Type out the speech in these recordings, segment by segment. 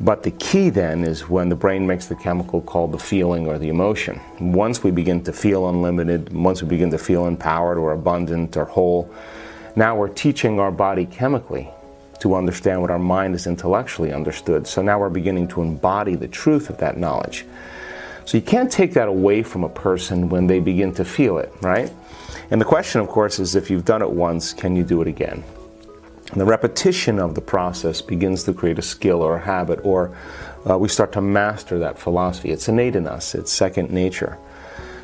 But the key then is when the brain makes the chemical called the feeling or the emotion. Once we begin to feel unlimited, once we begin to feel empowered or abundant or whole, now we're teaching our body chemically to understand what our mind is intellectually understood. So now we're beginning to embody the truth of that knowledge. So you can't take that away from a person when they begin to feel it, right? And the question, of course, is if you've done it once, can you do it again? And the repetition of the process begins to create a skill or a habit, or we start to master that philosophy. It's innate in us. It's second nature.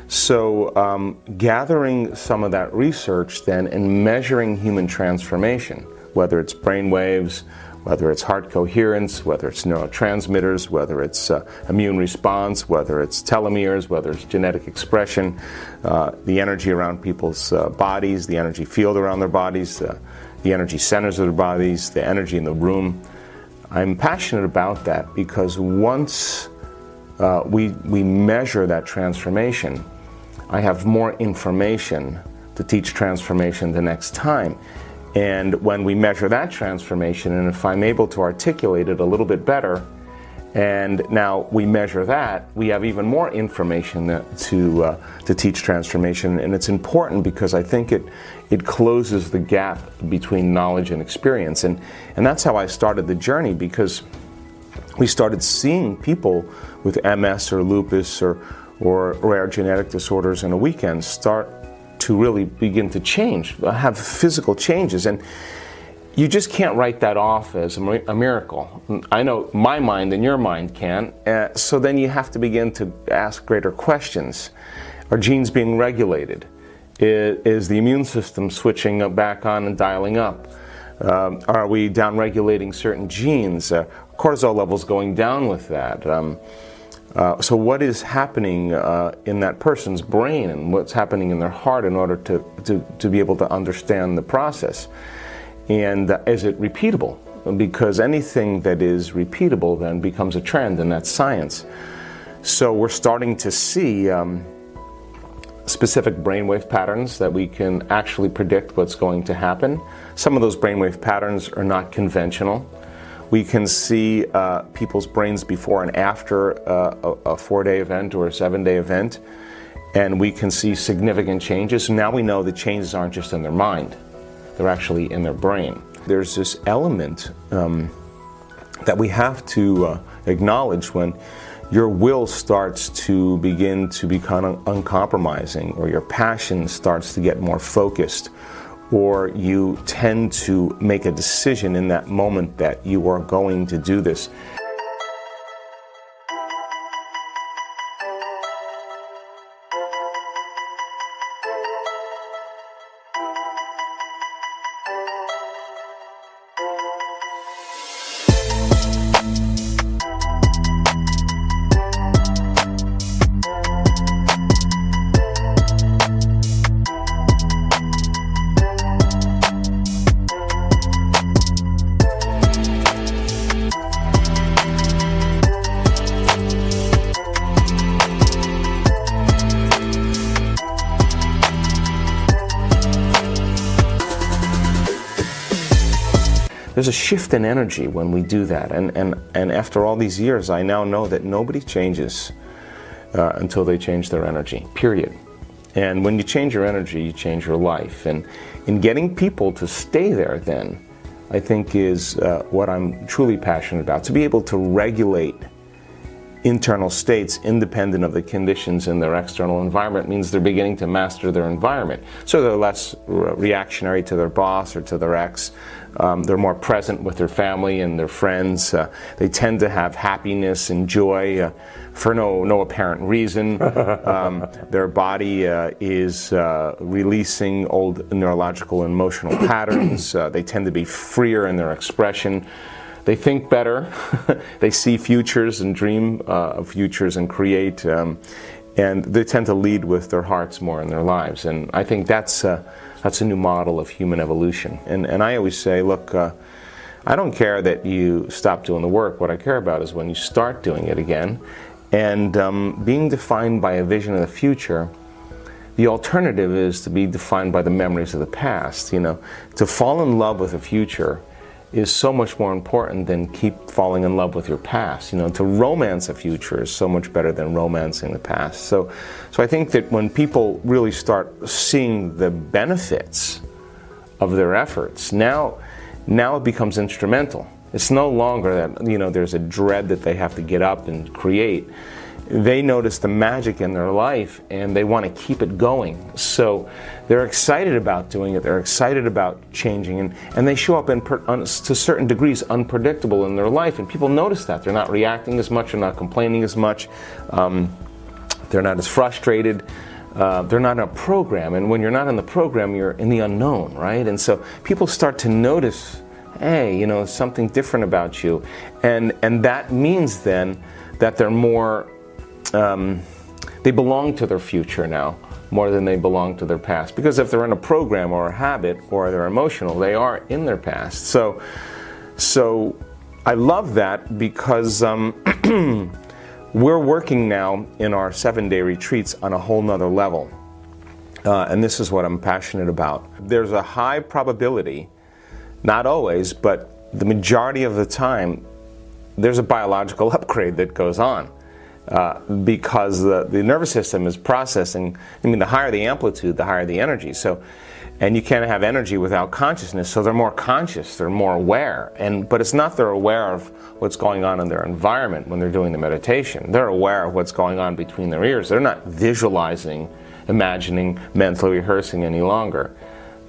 So gathering some of that research then and measuring human transformation, whether it's brain waves, whether it's heart coherence, whether it's neurotransmitters, whether it's immune response, whether it's telomeres, whether it's genetic expression, the energy around people's bodies, the energy field around their bodies, the energy centers of their bodies, the energy in the room. I'm passionate about that because once we measure that transformation, I have more information to teach transformation the next time. And when we measure that transformation, and if I'm able to articulate it a little bit better, and now we measure that, we have even more information to teach transformation. And it's important because I think it closes the gap between knowledge and experience. And that's how I started the journey, because we started seeing people with MS or lupus or rare genetic disorders in a weekend start to really begin to change, have physical changes. And you just can't write that off as a miracle. I know my mind and your mind can. So then you have to begin to ask greater questions. Are genes being regulated? Is the immune system switching back on and dialing up? Are we downregulating certain genes? Cortisol levels going down with that. So what is happening in that person's brain and what's happening in their heart in order to be able to understand the process? And is it repeatable? Because anything that is repeatable then becomes a trend, and that's science. So we're starting to see specific brainwave patterns that we can actually predict what's going to happen. Some of those brainwave patterns are not conventional. We can see people's brains before and after a 4-day event or a 7-day event, and we can see significant changes. Now we know the changes aren't just in their mind, they're actually in their brain. There's this element that we have to acknowledge when your will starts to begin to become uncompromising, or your passion starts to get more focused, or you tend to make a decision in that moment that you are going to do this. There's a shift in energy when we do that, and after all these years, I now know that nobody changes until they change their energy, period. And when you change your energy, you change your life. And in getting people to stay there then, I think is what I'm truly passionate about. To be able to regulate internal states independent of the conditions in their external environment means they're beginning to master their environment. So they're less reactionary to their boss or to their ex. They're more present with their family and their friends. They tend to have happiness and joy for no apparent reason. Their body is releasing old neurological and emotional patterns. They tend to be freer in their expression. They think better. They see futures and dream of futures and create. And they tend to lead with their hearts more in their lives. And I think that's a new model of human evolution. And I always say, look, I don't care that you stop doing the work. What I care about is when you start doing it again. And being defined by a vision of the future, the alternative is to be defined by the memories of the past. You know, to fall in love with the future is so much more important than keep falling in love with your past. You know, to romance a future is so much better than romancing the past. So I think that when people really start seeing the benefits of their efforts, now it becomes instrumental. It's no longer that, you know, there's a dread that they have to get up and create. They notice the magic in their life and they want to keep it going. So they're excited about doing it. They're excited about changing, and they show up to certain degrees unpredictable in their life, and people notice that. They're not reacting as much, they're not complaining as much, they're not as frustrated. They're not in a program, and when you're not in the program, you're in the unknown, right? And so people start to notice, hey, you know, something different about you, and that means then that they're more, they belong to their future now more than they belong to their past. Because if they're in a program or a habit or they're emotional, they are in their past. So I love that because we're working now in our 7-day retreats on a whole nother level. And this is what I'm passionate about. There's a high probability, not always, but the majority of the time, there's a biological upgrade that goes on. Because the nervous system is processing. I mean, the higher the amplitude, the higher the energy. So, and you can't have energy without consciousness. So they're more conscious, they're more aware. But it's not they're aware of what's going on in their environment when they're doing the meditation. They're aware of what's going on between their ears. They're not visualizing, imagining, mentally rehearsing any longer.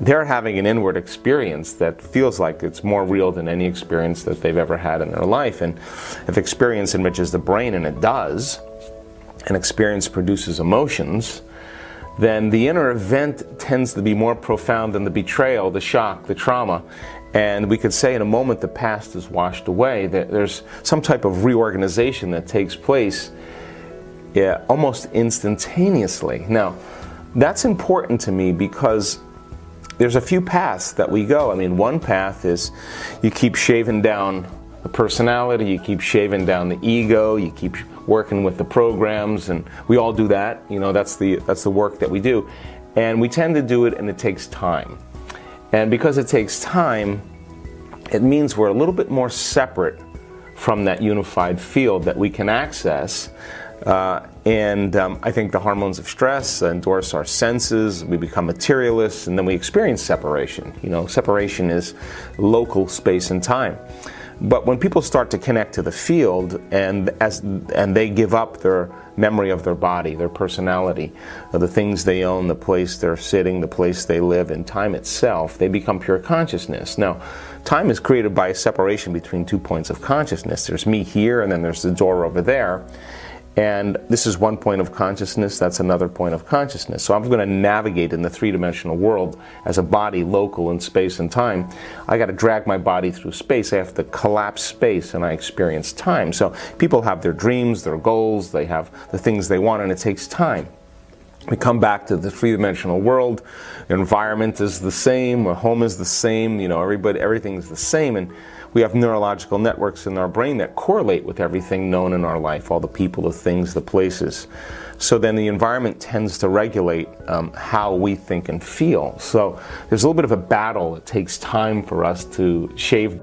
They're having an inward experience that feels like it's more real than any experience that they've ever had in their life. And if experience enriches the brain, and it does, and experience produces emotions, then the inner event tends to be more profound than the betrayal, the shock, the trauma. And we could say in a moment the past is washed away, that there's some type of reorganization that takes place almost instantaneously. Now, that's important to me because there's a few paths that we go. I mean, one path is you keep shaving down the personality, you keep shaving down the ego, you keep working with the programs, and we all do that. You know, that's the work that we do. And we tend to do it, and it takes time. And because it takes time, it means we're a little bit more separate from that unified field that we can access. I think the hormones of stress endorse our senses, we become materialists, and then we experience separation. You know, separation is local space and time. But when people start to connect to the field and they give up their memory of their body, their personality, the things they own, the place they're sitting, the place they live, and time itself, they become pure consciousness. Now, time is created by a separation between 2 points of consciousness. There's me here, and then there's the door over there. And this is one point of consciousness, that's another point of consciousness. So I'm going to navigate in the three-dimensional world as a body local in space and time. I got to drag my body through space. I have to collapse space and I experience time. So people have their dreams, their goals, they have the things they want, and it takes time. We come back to the three-dimensional world. The environment is the same, the home is the same, you know, everything is the same, and we have neurological networks in our brain that correlate with everything known in our life, all the people, the things, the places. So then the environment tends to regulate how we think and feel. So there's a little bit of a battle. It takes time for us to shave.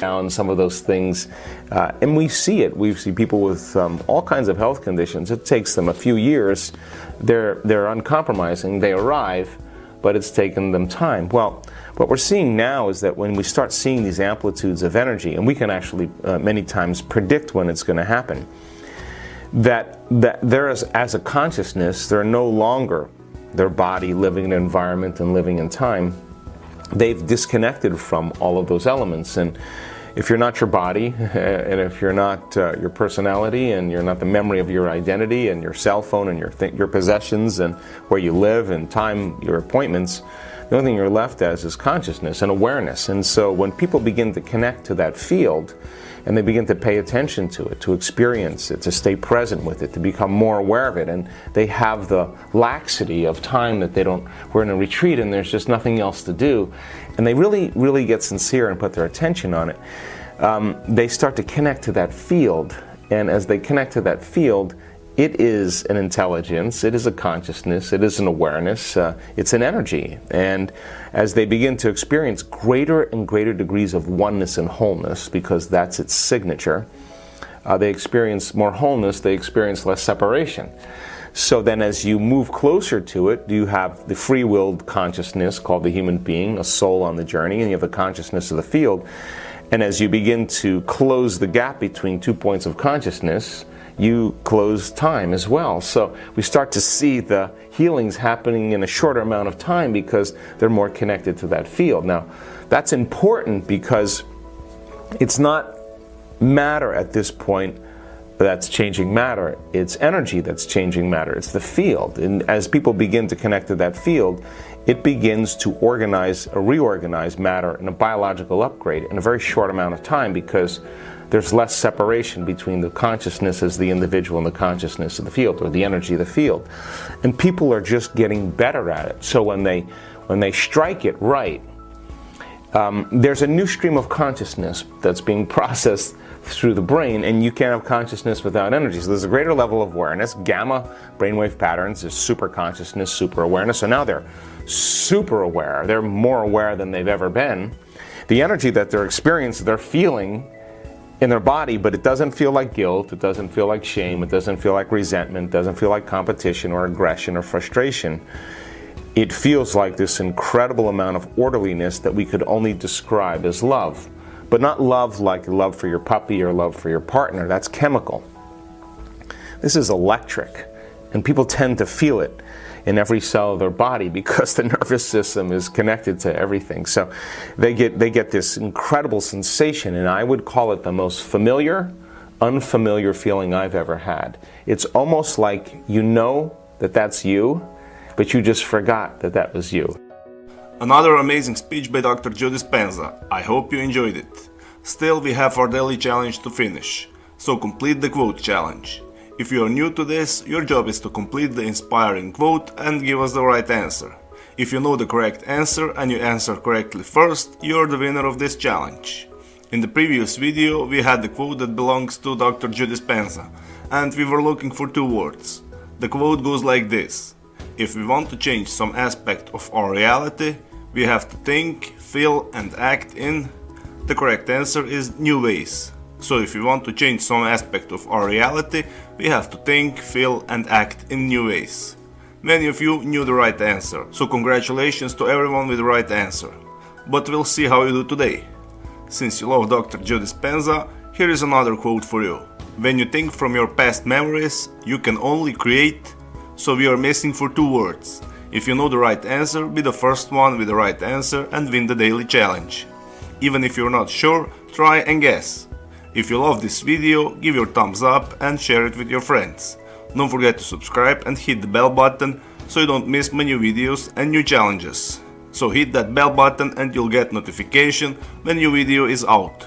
Down some of those things, and we see it. We see people with all kinds of health conditions. It takes them a few years. They're uncompromising. They arrive, but it's taken them time. Well, what we're seeing now is that when we start seeing these amplitudes of energy, and we can actually many times predict when it's going to happen, that there is, as a consciousness, they're no longer their body living in an environment and living in time. They've disconnected from all of those elements. And if you're not your body, and if you're not your personality, and you're not the memory of your identity and your cell phone and your possessions and where you live and time, your appointments, the only thing you're left as is consciousness and awareness. And so when people begin to connect to that field, and they begin to pay attention to it, to experience it, to stay present with it, to become more aware of it, and they have the laxity of time that we're in a retreat and there's just nothing else to do, and they really get sincere and put their attention on it, they start to connect to that field. And as they connect to that field, it is an intelligence, it is a consciousness, it is an awareness, it's an energy. And as they begin to experience greater and greater degrees of oneness and wholeness, because that's its signature, they experience more wholeness, they experience less separation. So then as you move closer to it, you have the free-willed consciousness called the human being, a soul on the journey, and you have the consciousness of the field. And as you begin to close the gap between 2 points of consciousness, you close time as well. So we start to see the healings happening in a shorter amount of time because they're more connected to that field. Now, that's important because it's not matter at this point that's changing matter. It's energy that's changing matter. It's the field. And as people begin to connect to that field, it begins to organize or reorganize matter in a biological upgrade in a very short amount of time, because there's less separation between the consciousness as the individual and the consciousness of the field, or the energy of the field. And people are just getting better at it. So when they strike it right, there's a new stream of consciousness that's being processed through the brain, and you can't have consciousness without energy. So there's a greater level of awareness. Gamma brainwave patterns is super consciousness, super awareness. So now they're super aware. They're more aware than they've ever been. The energy that they're experiencing, they're feeling in their body, but it doesn't feel like guilt, it doesn't feel like shame, it doesn't feel like resentment, it doesn't feel like competition or aggression or frustration. It feels like this incredible amount of orderliness that we could only describe as love. But not love like love for your puppy or love for your partner. That's chemical. This is electric, and people tend to feel it in every cell of their body because the nervous system is connected to everything. So they get this incredible sensation, and I would call it the most familiar, unfamiliar feeling I've ever had. It's almost like you know that that's you, but you just forgot that that was you. Another amazing speech by Dr. Joe Dispenza. I hope you enjoyed it. Still, we have our daily challenge to finish, so complete the quote challenge. If you are new to this, your job is to complete the inspiring quote and give us the right answer. If you know the correct answer and you answer correctly first, you are the winner of this challenge. In the previous video, we had the quote that belongs to Dr. Joe Dispenza, and we were looking for 2 words. The quote goes like this: if we want to change some aspect of our reality, we have to think, feel and act in. The correct answer is new ways. So if we want to change some aspect of our reality, we have to think, feel and act in new ways. Many of you knew the right answer, so congratulations to everyone with the right answer. But we'll see how you do today. Since you love Dr. Joe Dispenza, here is another quote for you. When you think from your past memories, you can only create. So we are missing for 2 words. If you know the right answer, be the first one with the right answer and win the daily challenge. Even if you're not sure, try and guess. If you love this video, give your thumbs up and share it with your friends. Don't forget to subscribe and hit the bell button so you don't miss my new videos and new challenges. So hit that bell button and you'll get notification when new video is out.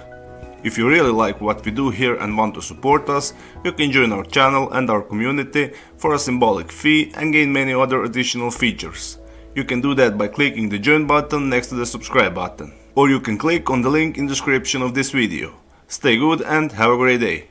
If you really like what we do here and want to support us, you can join our channel and our community for a symbolic fee and gain many other additional features. You can do that by clicking the join button next to the subscribe button. Or you can click on the link in the description of this video. Stay good and have a great day.